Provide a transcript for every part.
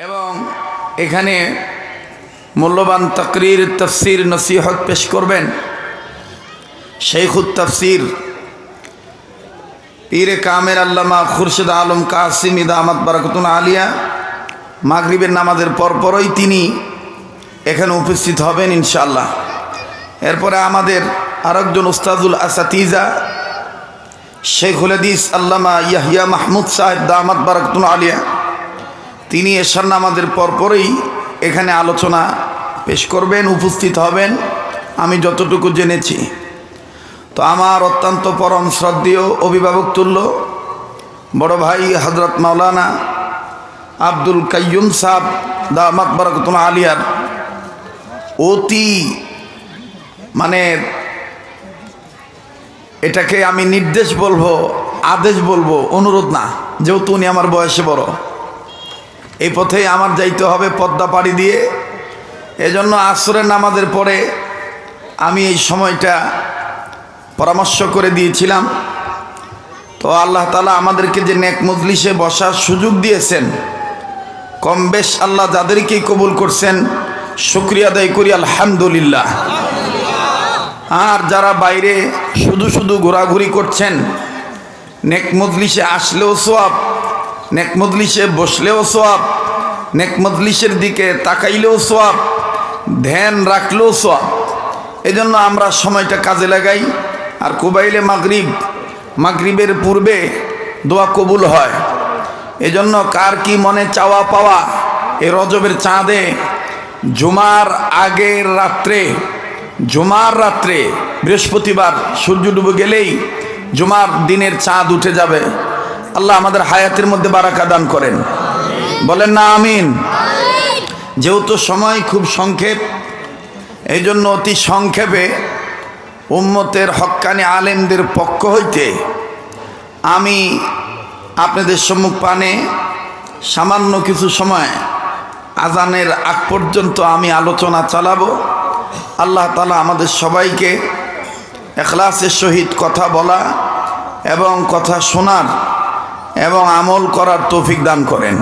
এবং এখানে মূল্যবান তাকরির তাফসির নসিহত পেশ করবেন শেখুত তাফসির পীরে কামের আল্লামা খুরশেদ আলম কাসিম দামাত বারাকাতুল আলিয়া। মাগরিবের নামাজের পরপরই তিনি এখানে উপস্থিত হবেন ইনশাআল্লাহ। এরপরে আমাদের আরেকজন উস্তাদুল আসাতিজা শেখুল হাদিস আল্লামা ইয়াহিয়া মাহমুদ সাহেব দামাত বারাকাতুল আলিয়া, তিনি এশার নামাজের পরপরই এখানে আলোচনা পেশ করবেন, উপস্থিত হবেন আমি যতটুকু জেনেছি। তো আমার অত্যন্ত পরম শ্রদ্ধেয় অভিভাবক তুল্য বড় ভাই হযরত মাওলানা আব্দুল কাইয়ুম সাহেব দামাত বারাকাতুল আলিয়ার অতি এটাকে আমি নির্দেশ বলবো, আদেশ বলবো, অনুরোধ না, যেহেতু উনি আমার বয়সে বড়, এই পথেই আমার যাইতে হবে পদ্মা পাড়ি দিয়ে। এজন্য আসরের নামাজের পরে আমি এই সময়টা পরামর্শ করে দিয়েছিলাম। তো আল্লাহ তাআলা আমাদেরকে যে নেক মজলিসে বসার সুযোগ দিয়েছেন, কম বেশ আল্লাহ যাদেরকেই কবুল করছেন শুকরিয়া আদায় করি আলহামদুলিল্লাহ। আর যারা বাইরে শুধু শুধু ঘোরাঘুরি করছেন, নেক মজলিসে আসলেও সওয়াব, নেক মজলিসে বসলেও সওয়াব, নেক মজলিসের দিকে তাকাইলেও সওয়াব, ধ্যান রাখলেও সওয়াব। এজন্য আমরা সময়টা কাজে লাগাই। আর কুবাইলে মাগরিবের পূর্বে দোয়া কবুল হয়। এজন্য কার কি মনে চাওয়া পাওয়া এ রজবের চাঁদে জুমার আগের রাত্রে, জুমার রাত্রে বৃহস্পতিবার সূর্য ডুবে গেলেই জুমার দিনের চাঁদ উঠে যাবে। আল্লাহ আমাদের হায়াতের মধ্যে বারাকা দান করেন, বলেন না আমিন। যেহেতু সময় খুব সংক্ষেপ, এই জন্য অতি সংক্ষেপে উম্মতের হক্কানি আলেমদের পক্ষ হইতে আমি আপনাদের সম্মুখ পানে সামান্য কিছু সময় আজানের আগ পর্যন্ত আমি আলোচনা চালাবো। আল্লাহ তাআলা আমাদের সবাইকে ইখলাসের সহিত কথা বলা এবং কথা শোনার এবং আমল করার তৌফিক দান করেন।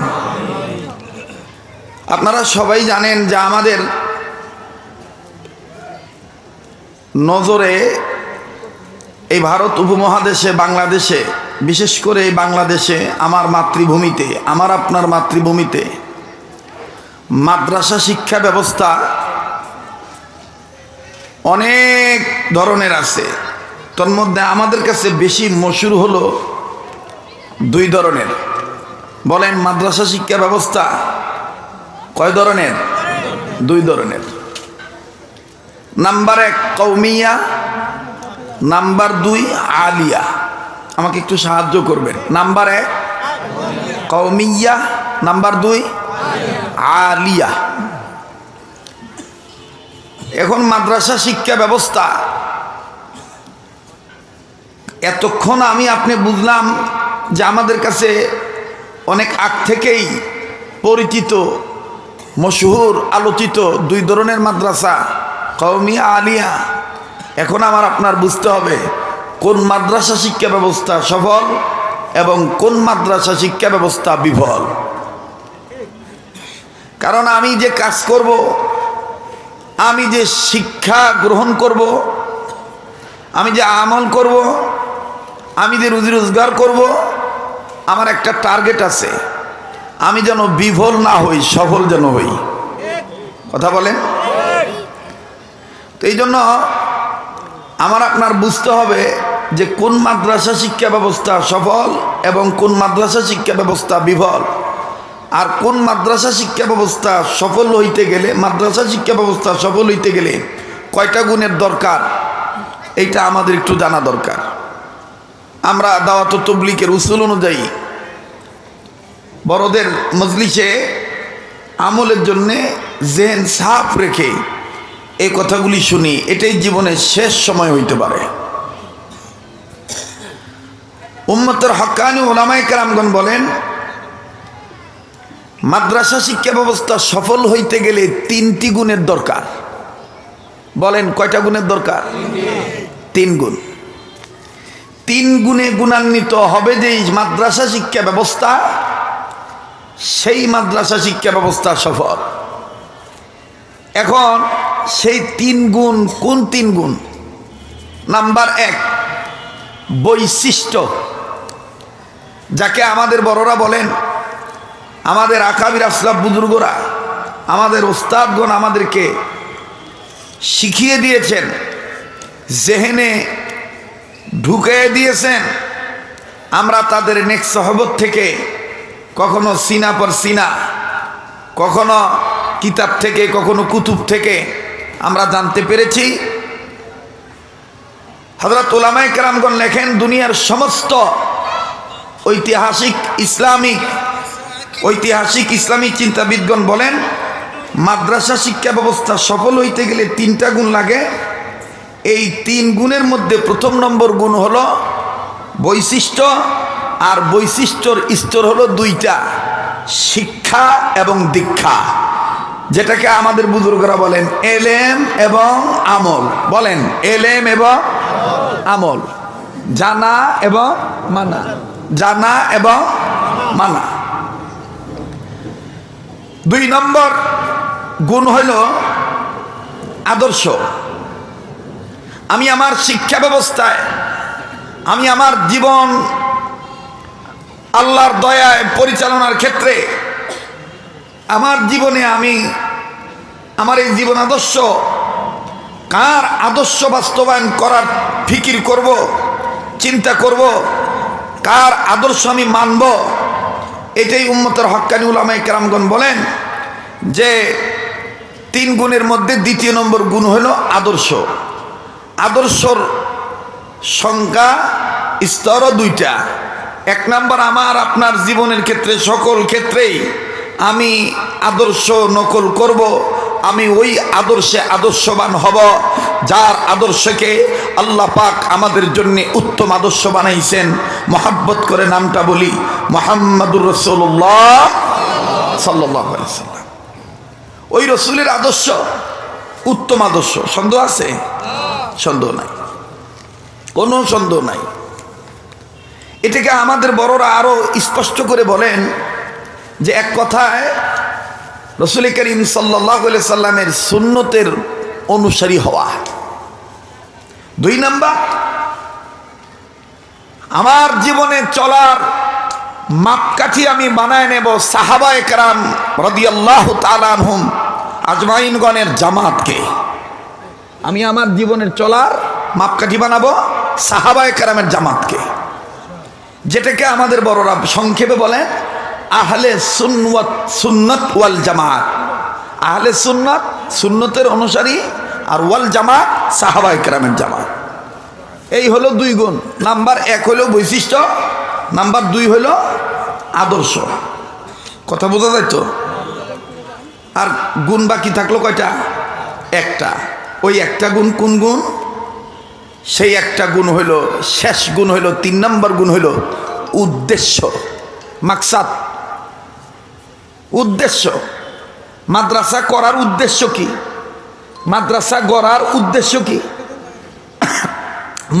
আপনারা সবাই জানেন যে আমাদের নজরে এই ভারত উপমহাদেশে, বাংলাদেশে, বিশেষ করে এই বাংলাদেশে, আমার মাতৃভূমিতে, আমার আপনার মাতৃভূমিতে মাদ্রাসা শিক্ষা ব্যবস্থা অনেক ধরনের আছে। তোর মধ্যে আমাদের কাছে বেশি মশহুর হলো দুই ধরনের। বলেন মাদ্রাসা শিক্ষা ব্যবস্থা কয় ধরনের? দুই ধরনের। Number 1 Qawmia, number 2 Alia. আমাকে একটু সাহায্য করবেন। Number 1 Qawmia, number 2 Alia. এখন মাদ্রাসা শিক্ষা ব্যবস্থা এতক্ষণ আমি আপনি বুঝলাম যে আমাদের কাছে অনেক আগ থেকেই পরিচিত, মশহুর, আলোচিত দুই ধরনের মাদ্রাসা, কওমিয়া, আলিয়া। এখন আমার আপনার বুঝতে হবে কোন মাদ্রাসা শিক্ষা ব্যবস্থা সফল এবং কোন মাদ্রাসা শিক্ষা ব্যবস্থা বিফল। কারণ আমি যে কাজ করব, আমি যে শিক্ষা গ্রহণ করব, আমি যে আমল করব, আমি যে রুজি রোজগার করব, আমার একটা টার্গেট আছে। আমি যেন বিফল না হই, সফল যেন হই। কথা বলেন? তো এই জন্য আমার আপনার বুঝতে হবে যে কোন মাদ্রাসা শিক্ষা ব্যবস্থা সফল এবং কোন মাদ্রাসা শিক্ষা ব্যবস্থা বিফল। আর কোন মাদ্রাসা শিক্ষা ব্যবস্থা সফল হইতে গেলে, মাদ্রাসা শিক্ষা ব্যবস্থা সফল হইতে গেলে কয়টা গুণের দরকার, এইটা আমাদের একটু জানা দরকার। আমরা দাওয়াত তাবলীগের উসুল অনুযায়ী বড়দের মজলিসে আমলের জন্যে জেহেন সাফ রেখে এই কথাগুলি শুনি, এটাই জীবনের শেষ সময় হইতে পারে। উম্মতের হক্কানি উলামায়ে কেরামগণ বলেন মাদ্রাসা শিক্ষা ব্যবস্থা সফল হইতে গেলে 3টি গুণের দরকার। বলেন কয়টা গুণের দরকার? 3 গুণ। 3 গুণে গুণান্বিত হবে যে মাদ্রাসা শিক্ষা ব্যবস্থা, সেই মাদ্রাসা শিক্ষা ব্যবস্থা সফল। এখন সেই 3 গুণ কোন 3 গুণ? নাম্বার 1 বৈশিষ্ট্য, যাকে আমাদের বড়রা বলেন, আমাদের আকাবির আসলাফ বুজুর্গরা, আমাদের ওস্তাদগণ আমাদেরকে শিখিয়ে দিয়েছেন, জেহেনে ঢুকিয়ে দিয়েছেন। আমরা তাদের নেক সহবত থেকে কখনো সিনা পর সিনা, কখনো কিতাব থেকে, কখনো কুতুব থেকে আমরা জানতে পেরেছি। হযরত উলামায়ে কেরামগণ লেখেন, দুনিয়ার সমস্ত ঐতিহাসিক ইসলামিক চিন্তাবিদগণ বলেন, মাদ্রাসা শিক্ষা ব্যবস্থা সফল হইতে গেলে 3টা গুণ লাগে। এই 3 গুণের মধ্যে প্রথম নম্বর গুণ হলো বৈশিষ্ট্য, আর বৈশিষ্ট্যর স্তর হলো 2টা, শিক্ষা এবং দীক্ষা, যেটাকে আমাদের বুজুর্গরা বলেন এলেম এবং আমল। বলেন এলেম এবং আমল, জানা এবং মানা, জানা এবং মানা। 2 নম্বর গুণ হইল আদর্শ। আমি আমার শিক্ষা ব্যবস্থায়, আমি আমার জীবন আল্লাহর দয়ায় পরিচালনার ক্ষেত্রে, আমার জীবনে আমি আমার এই জীবন আদর্শ, কার আদর্শ বাস্তবায়ন করার ফিকির করব, চিন্তা করব, কার আদর্শ আমি মানব, এটাই উম্মতের হক্কানি উলামায়ে কেরামগণ বলেন যে 3 গুণের মধ্যে 2য় নম্বর গুণ হলো আদর্শ। আদর্শর সংজ্ঞা স্তর 2টা। 1 নম্বর, আমার আপনার জীবনের ক্ষেত্রে, সকল ক্ষেত্রেই আমি আদর্শ নকল করব, আমি ওই আদর্শে আদর্শবান হব যার আদর্শকে আল্লাহ পাক আমাদের জন্য উত্তম আদর্শ বানাইছেন। মহাব্বত করে নামটা বলি, মুহাম্মাদুর রাসূলুল্লাহ সাল্লাল্লাহু আলাইহি ওয়াসাল্লাম। ওই রসুলের আদর্শ উত্তম আদর্শ, সন্দেহ আছে? সন্দেহ নাই, কোনো সন্দেহ নাই। এটাকে আমাদের বড়রা আরো স্পষ্ট করে বলেন যে, এক কথায় রসুল করিম সাল্লাল্লাহু আলাইহি সাল্লামের সুন্নতের অনুসারী হওয়া। 2 নাম্বার, আমার জীবনে চলার মাপকাঠি আমি বানায় নেব সাহাবায়ে কেরাম রাদিয়াল্লাহু তাআলা আনহুম আজমাইনগণের জামাতকে। আমি আমার জীবনের চলার মাপকাঠি বানাবো সাহাবায়ে কেরামের জামাতকে, যেটাকে আমাদের বড়রা সংক্ষেপে বলেন আহলে সুন্নাত ওয়াল জামাত। আহলে সুন্নাত, সুন্নতের অনুসারী, আর ওয়াল জামাত, সাহাবায়ে কেরামের জামাত। এই হলো 2 গুণ। নাম্বার 1 হলো বৈশিষ্ট্য, নাম্বার 2 হলো আদর্শ। কথা বোঝা যায় তো? আর গুণ বাকি থাকলো কয়টা? 1টা। ওই 1টা গুণ কোন গুণ? সেই 1টা গুণ হইল, শেষ গুণ হইল 3 নম্বর গুণ হইল উদ্দেশ্য, মাকসাদ, উদ্দেশ্য। মাদ্রাসা করার উদ্দেশ্য কি? মাদ্রাসা গড়ার উদ্দেশ্য কি?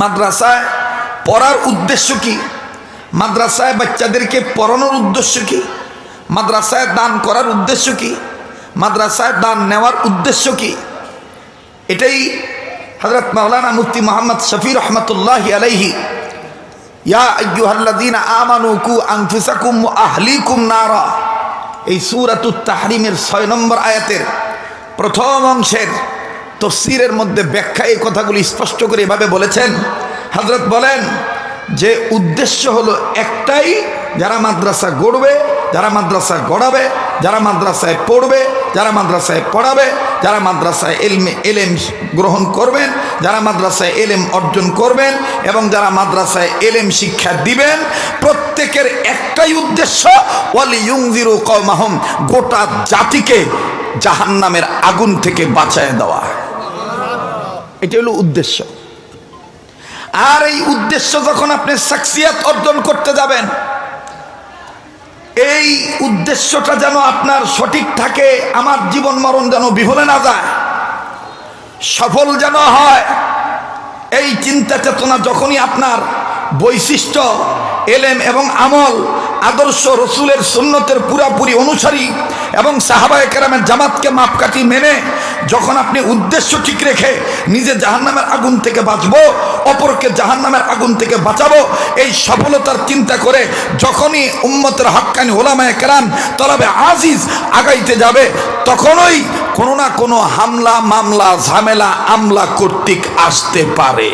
মাদ্রাসায় পড়ার উদ্দেশ্য কি? মাদ্রাসায় বাচ্চাদেরকে পড়ানোর উদ্দেশ্য কি? মাদ্রাসায় দান করার উদ্দেশ্য কি? মাদ্রাসায় দান নেওয়ার উদ্দেশ্য কি? এটাই হযরত মাওলানা মুফতি মুহাম্মদ শফি রহমাতুল্লাহি আলাইহি ইয়া আইয়ুহাল্লাযীনা আমানু কু আনফুসাকুম ওয়া আহলিকুম নারা, এই সূরাতুত তাহরিমের 6 নম্বর আয়াতের প্রথম অংশের তাফসীরের মধ্যে ব্যাখ্যা এই কথাগুলি স্পষ্ট করে এভাবে বলেছেন। হযরত বলেন যে উদ্দেশ্য হলো একটাই, যারা মাদ্রাসা গড়বে, যারা মাদ্রাসা গড়াবে, যারা মাদ্রাসায় পড়বে, যারা মাদ্রাসায় পড়াবে, যারা মাদ্রাসায় এলেম গ্রহণ করবেন, যারা মাদ্রাসায় এলেম অর্জন করবেন এবং যারা মাদ্রাসায় এলেম শিক্ষা দিবেন, প্রত্যেকের একটাই উদ্দেশ্য, ওয়ালিয়ুনযিরু কওমাহুম, গোটা জাতিকে জাহান্নামের আগুন থেকে বাঁচায় দেওয়া। এটা হলো উদ্দেশ্য। আর এই উদ্দেশ্য যখন আপনি সাকসিয়াত অর্জন করতে যাবেন, এই উদ্দেশ্যটা যেন আপনার সঠিক থাকে, আমার জীবন মরণ যেন বিফলে না যায়, সফল যেন হয়, এই চিন্তা চেতনা যখনই আপনার বৈশিষ্ট্য, এলেম এবং আমল আদর্শ রসুলের সুন্নতের পুরাপুরি অনুসারী এবং সাহাবায়ে কেরামের জামাতকে মাপকাঠি মেনে যখন আপনি উদ্দেশ্য ঠিক রেখে নিজে জাহান্নামের আগুন থেকে বাঁচবো, অপরকে জাহান্নামের আগুন থেকে বাঁচাবো, এই সফলতার চিন্তা করে যখনই উম্মতের হক্কানি ওলামায়ে কেরাম তলবে আজিজ আগাইতে যাবে, তখনই কোনো না কোনো হামলা, মামলা, ঝামেলা, আমলা কর্তৃক আসতে পারে।